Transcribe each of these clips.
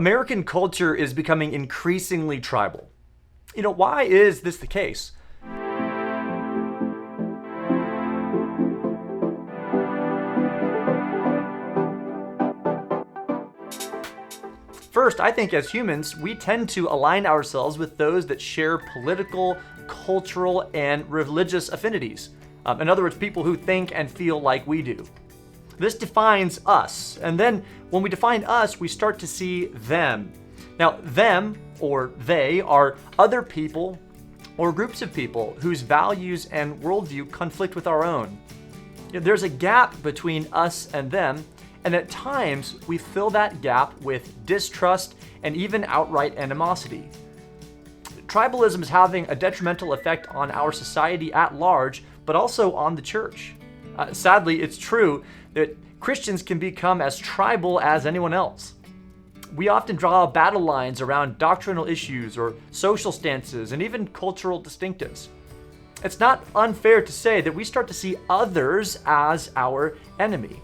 American culture is becoming increasingly tribal. Why is this the case? First, I think as humans, we tend to align ourselves with those that share political, cultural, and religious affinities. In other words, people who think and feel like we do. This defines us, and then when we define us, we start to see them. Now, them, or they, are other people or groups of people whose values and worldview conflict with our own. There's a gap between us and them, and at times we fill that gap with distrust and even outright animosity. Tribalism is having a detrimental effect on our society at large, but also on the church. Sadly, it's true that Christians can become as tribal as anyone else. We often draw battle lines around doctrinal issues or social stances and even cultural distinctives. It's not unfair to say that we start to see others as our enemy.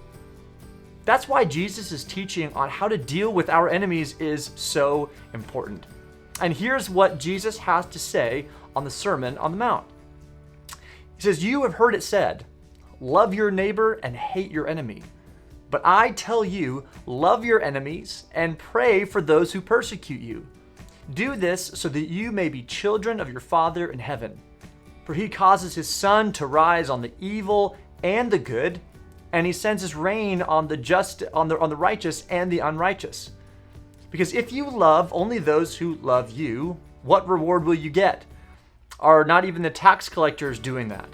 That's why Jesus' teaching on how to deal with our enemies is so important. And here's what Jesus has to say on the Sermon on the Mount. He says, "You have heard it said, love your neighbor and hate your enemy. But I tell you, love your enemies and pray for those who persecute you. Do this so that you may be children of your Father in heaven. For he causes his sun to rise on the evil and the good, and he sends his rain on the righteous and the unrighteous. Because if you love only those who love you, what reward will you get? Are not even the tax collectors doing that?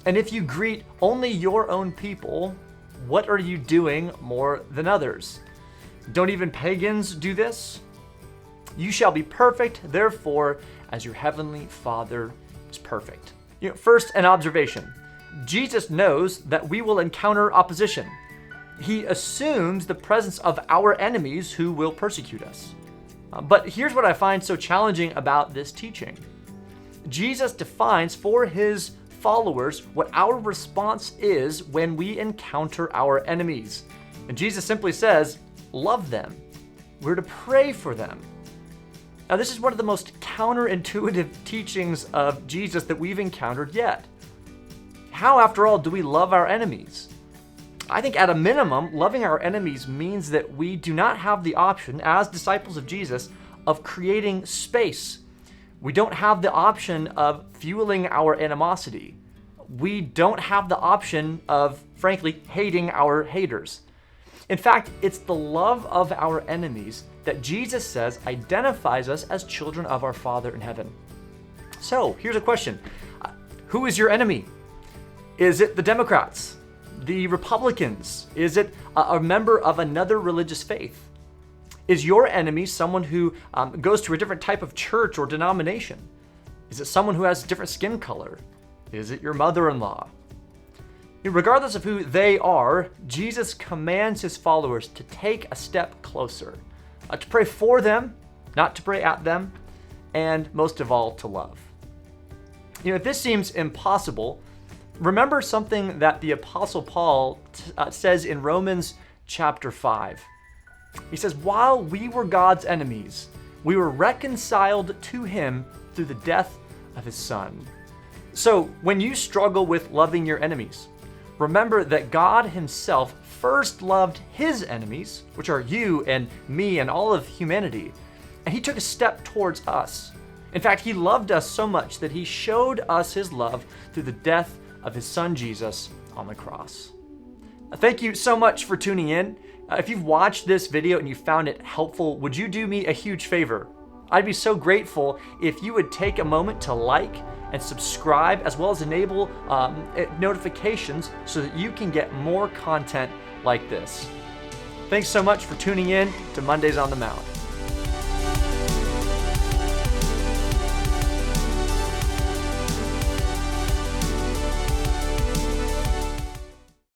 And if you greet only your own people, what are you doing more than others? Don't even pagans do this? You shall be perfect, therefore, as your heavenly Father is perfect." First, an observation. Jesus knows that we will encounter opposition. He assumes the presence of our enemies who will persecute us. But here's what I find so challenging about this teaching. Jesus defines for his followers what our response is when we encounter our enemies. And Jesus simply says, love them. We're to pray for them. Now, this is one of the most counterintuitive teachings of Jesus that we've encountered yet. How, after all, do we love our enemies? I think at a minimum, loving our enemies means that we do not have the option, as disciples of Jesus, of creating space. We don't have the option of fueling our animosity. We don't have the option of, frankly, hating our haters. In fact, it's the love of our enemies that Jesus says identifies us as children of our Father in heaven. So, here's a question. Who is your enemy? Is it the Democrats? The Republicans? Is it a member of another religious faith? Is your enemy someone who goes to a different type of church or denomination? Is it someone who has a different skin color? Is it your mother-in-law? Regardless of who they are, Jesus commands his followers to take a step closer, to pray for them, not to pray at them, and most of all, to love. If this seems impossible, remember something that the Apostle Paul says in Romans chapter 5. He says, "While we were God's enemies, we were reconciled to him through the death of his Son." So when you struggle with loving your enemies, remember that God himself first loved his enemies, which are you and me and all of humanity, and he took a step towards us. In fact, he loved us so much that he showed us his love through the death of his Son Jesus on the cross. Thank you so much for tuning in. If you've watched this video and you found it helpful, would you do me a huge favor? I'd be so grateful if you would take a moment to like and subscribe, as well as enable notifications so that you can get more content like this. Thanks so much for tuning in to Mondays on the Mount.